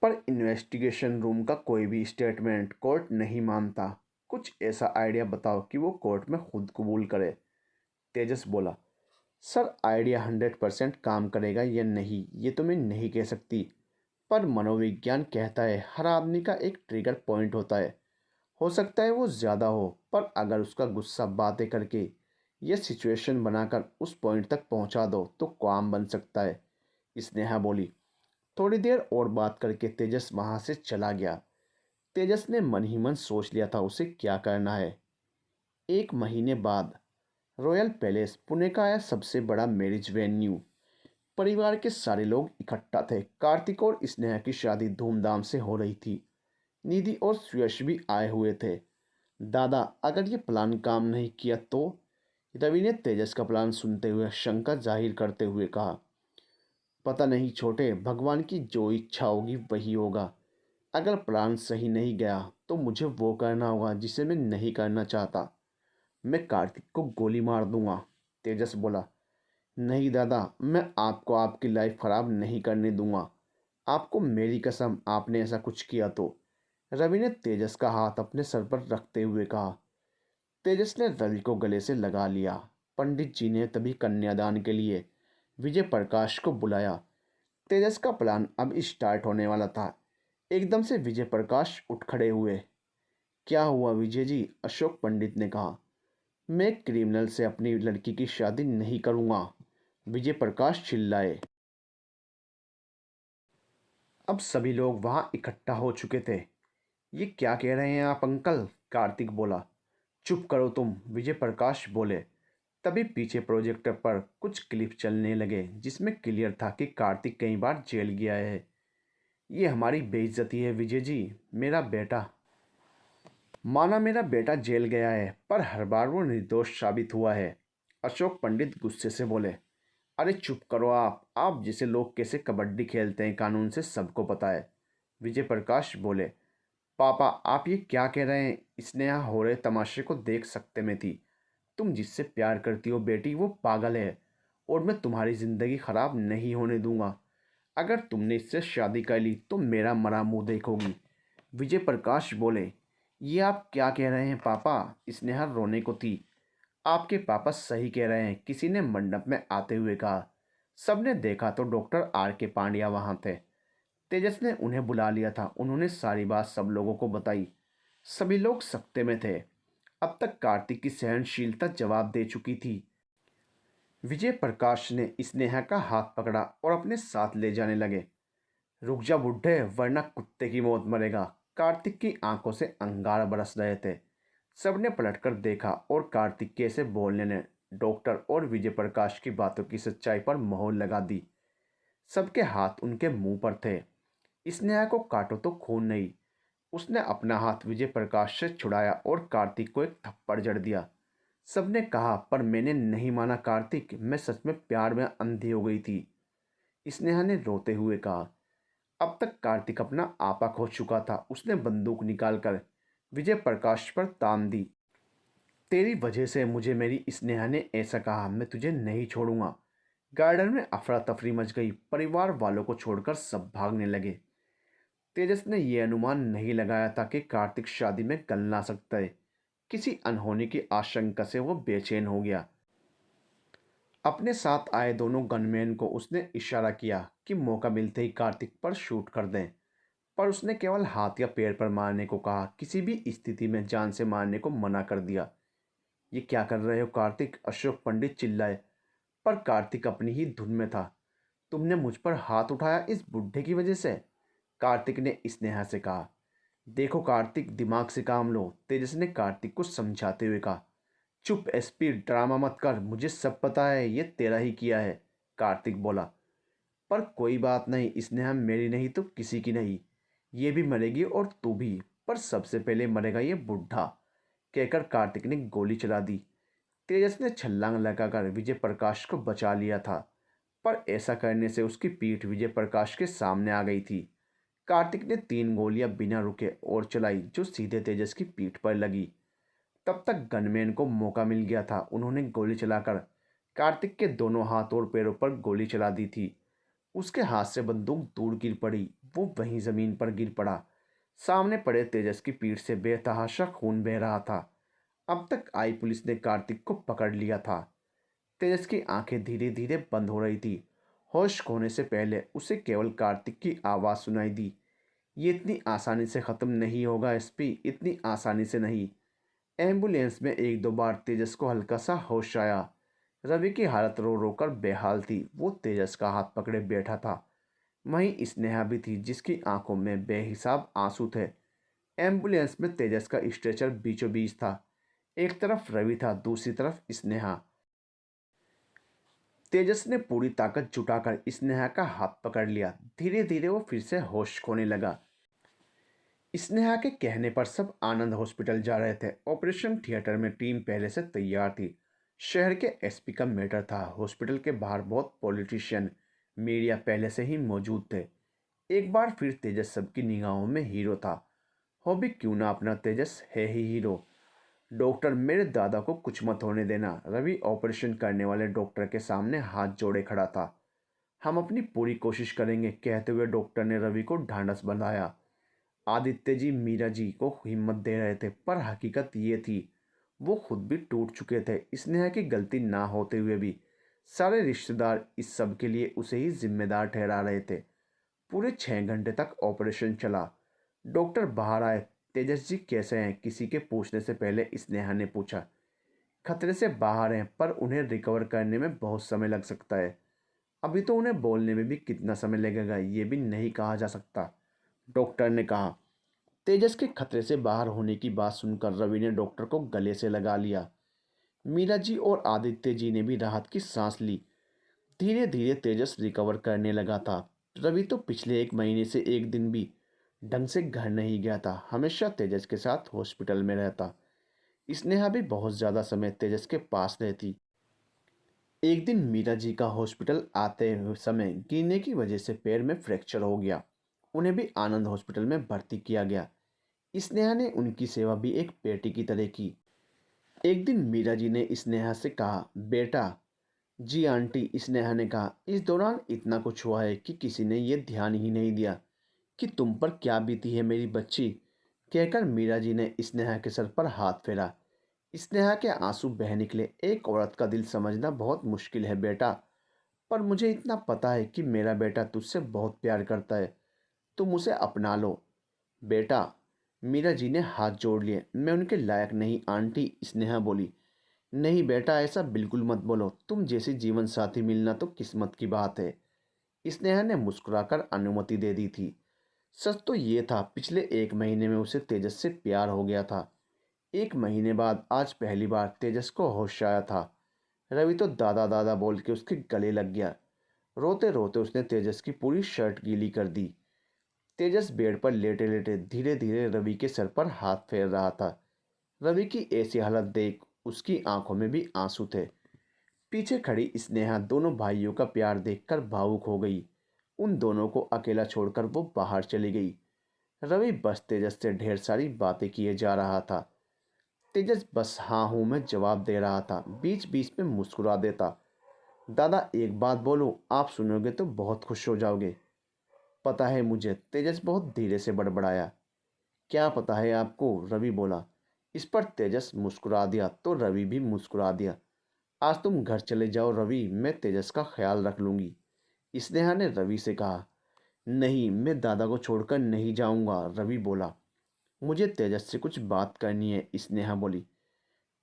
पर इन्वेस्टिगेशन रूम का कोई भी स्टेटमेंट कोर्ट नहीं मानता। कुछ ऐसा आइडिया बताओ कि वो कोर्ट में खुद कबूल करे, तेजस बोला। सर, आइडिया 100% काम करेगा या नहीं ये तो मैं नहीं कह सकती, पर मनोविज्ञान कहता है हर आदमी का एक ट्रिगर पॉइंट होता है। हो सकता है वो ज़्यादा हो, पर अगर उसका गुस्सा बातें करके या सिचुएशन बनाकर उस पॉइंट तक पहुंचा दो तो काम बन सकता है, स्नेहा बोली। थोड़ी देर और बात करके तेजस वहां से चला गया। तेजस ने मन ही मन सोच लिया था उसे क्या करना है। एक महीने बाद रॉयल पैलेस, पुणे का यह सबसे बड़ा मैरिज वेन्यू। परिवार के सारे लोग इकट्ठा थे। कार्तिक और स्नेहा की शादी धूमधाम से हो रही थी। निधि और सुयश भी आए हुए थे। दादा, अगर ये प्लान काम नहीं किया तो, रवि ने तेजस का प्लान सुनते हुए शंका जाहिर करते हुए कहा। पता नहीं छोटे, भगवान की जो इच्छा होगी वही होगा। अगर प्लान सही नहीं गया तो मुझे वो करना होगा जिसे मैं नहीं करना चाहता। मैं कार्तिक को गोली मार दूंगा, तेजस बोला। नहीं दादा, मैं आपको आपकी लाइफ खराब नहीं करने दूंगा। आपको मेरी कसम, आपने ऐसा कुछ किया तो, रवि ने तेजस का हाथ अपने सर पर रखते हुए कहा। तेजस ने रवि को गले से लगा लिया। पंडित जी ने तभी कन्यादान के लिए विजय प्रकाश को बुलाया। तेजस का प्लान अब स्टार्ट होने वाला था। एकदम से विजय प्रकाश उठ खड़े हुए। क्या हुआ विजय जी? अशोक पंडित ने कहा। मैं एक क्रिमिनल से अपनी लड़की की शादी नहीं करूंगा, विजय प्रकाश चिल्लाए। अब सभी लोग वहां इकट्ठा हो चुके थे। ये क्या कह रहे हैं आप अंकल? कार्तिक बोला। चुप करो तुम, विजय प्रकाश बोले। तभी पीछे प्रोजेक्टर पर कुछ क्लिप चलने लगे जिसमें क्लियर था कि कार्तिक कई बार जेल गया है। ये हमारी बेइज्जती है विजय जी। मेरा बेटा माना मेरा बेटा जेल गया है, पर हर बार वो निर्दोष साबित हुआ है, अशोक पंडित गुस्से से बोले। अरे चुप करो आप जैसे लोग कैसे कबड्डी खेलते हैं कानून से सबको पता है, विजय प्रकाश बोले। पापा आप ये क्या कह रहे हैं? स्नेहा हो रहे तमाशे को देख सकते में थी। तुम जिससे प्यार करती हो बेटी वो पागल है, और मैं तुम्हारी ज़िंदगी ख़राब नहीं होने दूंगा। अगर तुमने इससे शादी कर ली तो मेरा मरा मुंह देखोगी, विजय प्रकाश बोले। ये आप क्या कह रहे हैं पापा? स्नेहा रोने को थी। आपके पापा सही कह रहे हैं, किसी ने मंडप में आते हुए कहा। सबने देखा तो डॉक्टर आर के पांड्या वहां थे। तेजस ने उन्हें बुला लिया था। उन्होंने सारी बात सब लोगों को बताई। सभी लोग सकते में थे। अब तक कार्तिक की सहनशीलता जवाब दे चुकी थी। विजय प्रकाश ने स्नेहा का हाथ पकड़ा और अपने साथ ले जाने लगे। रुक जा बुड्ढे, वरना कुत्ते की मौत मरेगा। कार्तिक की आंखों से अंगार बरस रहे थे। सबने पलटकर देखा और कार्तिक के ऐसे बोलने ने डॉक्टर और विजय प्रकाश की बातों की सच्चाई पर मोहर लगा दी। सबके हाथ उनके मुंह पर थे। स्नेहा को काटो तो खून नहीं। उसने अपना हाथ विजय प्रकाश से छुड़ाया और कार्तिक को एक थप्पड़ जड़ दिया। सबने कहा, पर मैंने नहीं माना कार्तिक, मैं सच में प्यार में अंधी हो गई थी, स्नेहा ने रोते हुए कहा। अब तक कार्तिक अपना आपा खो चुका था। उसने बंदूक निकालकर विजय प्रकाश पर तान दी। तेरी वजह से मुझे मेरी स्नेहा ने ऐसा कहा, मैं तुझे नहीं छोड़ूंगा। गार्डन में अफरा तफरी मच गई। परिवार वालों को छोड़कर सब भागने लगे। तेजस ने यह अनुमान नहीं लगाया था कि कार्तिक शादी में गलना सकता है। किसी अनहोनी की आशंका से वो बेचैन हो गया। अपने साथ आए दोनों गनमैन को उसने इशारा किया कि मौका मिलते ही कार्तिक पर शूट कर दें, पर उसने केवल हाथ या पैर पर मारने को कहा। किसी भी स्थिति में जान से मारने को मना कर दिया। ये क्या कर रहे हो कार्तिक? अशोक पंडित चिल्लाए, पर कार्तिक अपनी ही धुन में था। तुमने मुझ पर हाथ उठाया इस बुढ़े की वजह से, कार्तिक ने स्नेहा से कहा। देखो कार्तिक, दिमाग से काम लो, तेजस ने कार्तिक को समझाते हुए कहा। चुप एसपी, ड्रामा मत कर, मुझे सब पता है, ये तेरा ही किया है, कार्तिक बोला। पर कोई बात नहीं, स्नेहा मेरी नहीं तो किसी की नहीं। ये भी मरेगी और तू भी, पर सबसे पहले मरेगा ये बुढ़ा, कहकर कार्तिक ने गोली चला दी। तेजस ने छलांग लगाकर विजय प्रकाश को बचा लिया था, पर ऐसा करने से उसकी पीठ विजय प्रकाश के सामने आ गई थी। कार्तिक ने 3 गोलियां बिना रुके और चलाई, जो सीधे तेजस की पीठ पर लगी। तब तक गनमैन को मौका मिल गया था। उन्होंने गोली चलाकर कार्तिक के दोनों हाथ और पैरों पर गोली चला दी थी। उसके हाथ से बंदूक दूर गिर पड़ी। वो वहीं जमीन पर गिर पड़ा। सामने पड़े तेजस की पीठ से बेतहाशा खून बह रहा था। अब तक आई पुलिस ने कार्तिक को पकड़ लिया था। तेजस की आंखें धीरे धीरे बंद हो रही थी। होश खोने से पहले उसे केवल कार्तिक की आवाज़ सुनाई दी। ये इतनी आसानी से ख़त्म नहीं होगा एसपी, इतनी आसानी से नहीं। एम्बुलेंस में 1-2 बार तेजस को हल्का सा होश आया। रवि की हालत रो रो कर बेहाल थी। वो तेजस का हाथ पकड़े बैठा था। वहीं स्नेहा भी थी, जिसकी आंखों में बेहिसाब आंसू थे। एम्बुलेंस में तेजस का स्ट्रेचर बीचों बीच था। एक तरफ रवि था, दूसरी तरफ स्नेहा। तेजस ने पूरी ताकत जुटाकर स्नेहा का हाथ पकड़ लिया। धीरे धीरे वो फिर से होश खोने लगा। स्नेहा के कहने पर सब आनंद हॉस्पिटल जा रहे थे। ऑपरेशन थिएटर में टीम पहले से तैयार थी। शहर के एसपी का मैटर था। हॉस्पिटल के बाहर बहुत पॉलिटिशियन, मीडिया पहले से ही मौजूद थे। एक बार फिर तेजस सबकी निगाहों में हीरो था। हो भी क्यों ना, अपना तेजस है ही हीरो। डॉक्टर, मेरे दादा को कुछ मत होने देना। रवि ऑपरेशन करने वाले डॉक्टर के सामने हाथ जोड़े खड़ा था। हम अपनी पूरी कोशिश करेंगे, कहते हुए डॉक्टर ने रवि को ढांढस बंधाया। आदित्य जी मीरा जी को हिम्मत दे रहे थे, पर हकीकत ये थी वो खुद भी टूट चुके थे। स्नेहा की गलती ना होते हुए भी सारे रिश्तेदार इस सब के लिए उसे ही जिम्मेदार ठहरा रहे थे। पूरे 6 घंटे तक ऑपरेशन चला। डॉक्टर बाहर आए तेजस जी कैसे हैं? किसी के पूछने से पहले स्नेहा ने पूछा। खतरे से बाहर हैं, पर उन्हें रिकवर करने में बहुत समय लग सकता है। अभी तो उन्हें बोलने में भी कितना समय लगेगा ये भी नहीं कहा जा सकता, डॉक्टर ने कहा। तेजस के खतरे से बाहर होने की बात सुनकर रवि ने डॉक्टर को गले से लगा लिया। मीरा जी और आदित्य जी ने भी राहत की सांस ली। धीरे धीरे तेजस रिकवर करने लगा था। रवि तो पिछले 1 महीने से एक दिन भी ढंग से घर नहीं गया था, हमेशा तेजस के साथ हॉस्पिटल में रहता। स्नेहा भी बहुत ज़्यादा समय तेजस के पास रहती। एक दिन मीरा जी का हॉस्पिटल आते हुए समय गिरने की वजह से पैर में फ्रैक्चर हो गया। उन्हें भी आनंद हॉस्पिटल में भर्ती किया गया। स्नेहा ने उनकी सेवा भी एक बेटी की तरह की। एक दिन मीरा जी ने स्नेहा से कहा, बेटा। जी आंटी, स्नेहा ने कहा। इस दौरान इतना कुछ हुआ है कि किसी ने यह ध्यान ही नहीं दिया कि तुम पर क्या बीती है मेरी बच्ची, कहकर मीरा जी ने स्नेहा के सर पर हाथ फेरा। स्नेहा के आंसू बह निकले। एक औरत का दिल समझना बहुत मुश्किल है बेटा, पर मुझे इतना पता है कि मेरा बेटा तुझसे बहुत प्यार करता है। तुम उसे अपना लो बेटा। मीरा जी ने हाथ जोड़ लिए। मैं उनके लायक नहीं आंटी, स्नेहा बोली। नहीं बेटा, ऐसा बिल्कुल मत बोलो। तुम जैसी जीवन साथी मिलना तो किस्मत की बात है। स्नेहा ने मुस्कुराकर अनुमति दे दी थी। सच तो ये था, पिछले 1 महीने में उसे तेजस से प्यार हो गया था। 1 महीने बाद आज पहली बार तेजस को होश आया था। रवि तो दादा दादा बोल के उसके गले लग गया। रोते रोते उसने तेजस की पूरी शर्ट गीली कर दी। तेजस बेड पर लेटे लेटे धीरे धीरे रवि के सर पर हाथ फेर रहा था। रवि की ऐसी हालत देख उसकी आंखों में भी आंसू थे। पीछे खड़ी स्नेहा दोनों भाइयों का प्यार देखकर भावुक हो गई। उन दोनों को अकेला छोड़कर वो बाहर चली गई। रवि बस तेजस से ढेर सारी बातें किए जा रहा था। तेजस बस हाँ हूँ में जवाब दे रहा था, बीच बीच में मुस्कुरा देता। दादा एक बात बोलूं, आप सुनोगे तो बहुत खुश हो जाओगे। पता है मुझे, तेजस बहुत धीरे से बड़बड़ाया। क्या पता है आपको, रवि बोला। इस पर तेजस मुस्कुरा दिया तो रवि भी मुस्कुरा दिया। आज तुम घर चले जाओ रवि, मैं तेजस का ख्याल रख लूंगी, स्नेहा ने रवि से कहा। नहीं, मैं दादा को छोड़कर नहीं जाऊंगा, रवि बोला। मुझे तेजस से कुछ बात करनी है, स्नेहा बोली।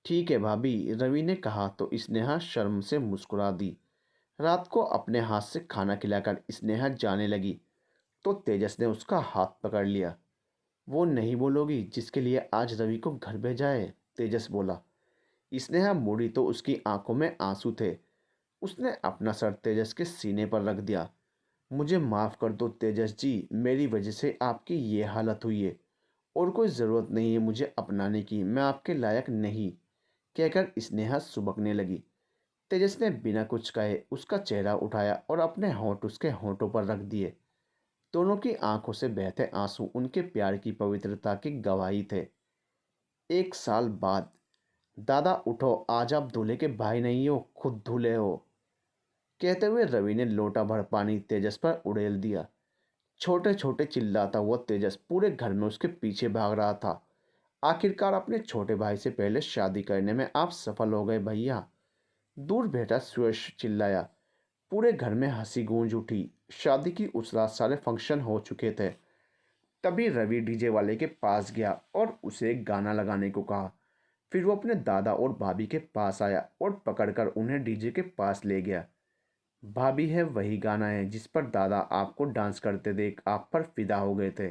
ठीक है भाभी, रवि ने कहा तो स्नेहा शर्म से मुस्कुरा दी। रात को अपने हाथ से खाना खिलाकर स्नेहा जाने लगी तो तेजस ने उसका हाथ पकड़ लिया। वो नहीं बोलोगी जिसके लिए आज रवि को घर भेजा है, तेजस बोला। स्नेहा मुड़ी तो उसकी आंखों में आंसू थे। उसने अपना सर तेजस के सीने पर रख दिया। मुझे माफ़ कर दो तेजस जी, मेरी वजह से आपकी ये हालत हुई है और कोई ज़रूरत नहीं है मुझे अपनाने की, मैं आपके लायक नहीं, कहकर स्नेहा सुबकने लगी। तेजस ने बिना कुछ कहे उसका चेहरा उठाया और अपने होंठ उसके होंठों पर रख दिए। दोनों की आंखों से बहते आंसू उनके प्यार की पवित्रता की गवाही थे। 1 साल बाद। दादा उठो, आज आप दूल्हे के भाई नहीं हो, खुद दूल्हे हो, कहते हुए रवि ने लोटा भर पानी तेजस पर उड़ेल दिया। छोटे छोटे चिल्लाता हुआ तेजस पूरे घर में उसके पीछे भाग रहा था। आखिरकार अपने छोटे भाई से पहले शादी करने में आप सफल हो गए भैया, दूर बैठा सुयश चिल्लाया। पूरे घर में हंसी गूंज उठी। शादी की उस रात सारे फंक्शन हो चुके थे। तभी रवि डीजे वाले के पास गया और उसे एक गाना लगाने को कहा। फिर वो अपने दादा और भाभी के पास आया और पकड़कर उन्हें डीजे के पास ले गया। भाभी है वही गाना है जिस पर दादा आपको डांस करते देख आप पर फिदा हो गए थे,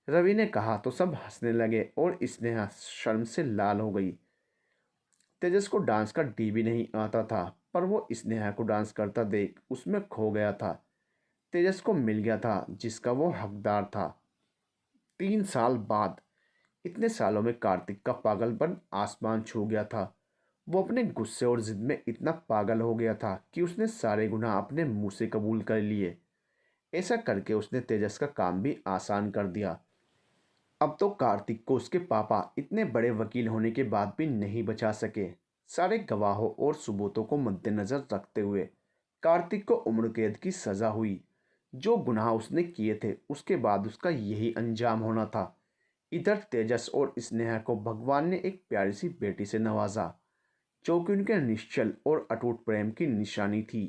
रवि ने कहा तो सब हंसने लगे और स्नेहा शर्म से लाल हो गई। तेजस को डांस का डी भी नहीं आता था, पर वो स्नेहा को डांस करता देख उसमें खो गया था। तेजस को मिल गया था जिसका वो हकदार था। 3 साल बाद। इतने सालों में कार्तिक का पागलपन आसमान छू गया था। वो अपने गुस्से और जिद में इतना पागल हो गया था कि उसने सारे गुनाह अपने मुंह से कबूल कर लिए। ऐसा करके उसने तेजस का काम भी आसान कर दिया। अब तो कार्तिक को उसके पापा इतने बड़े वकील होने के बाद भी नहीं बचा सके। सारे गवाहों और सबूतों को मद्देनजर रखते हुए कार्तिक को उम्र कैद की सजा हुई। जो गुनाह उसने किए थे उसके बाद उसका यही अंजाम होना था। इधर तेजस और स्नेहा को भगवान ने एक प्यारी सी बेटी से नवाजा, जो कि उनके निश्चल और अटूट प्रेम की निशानी थी।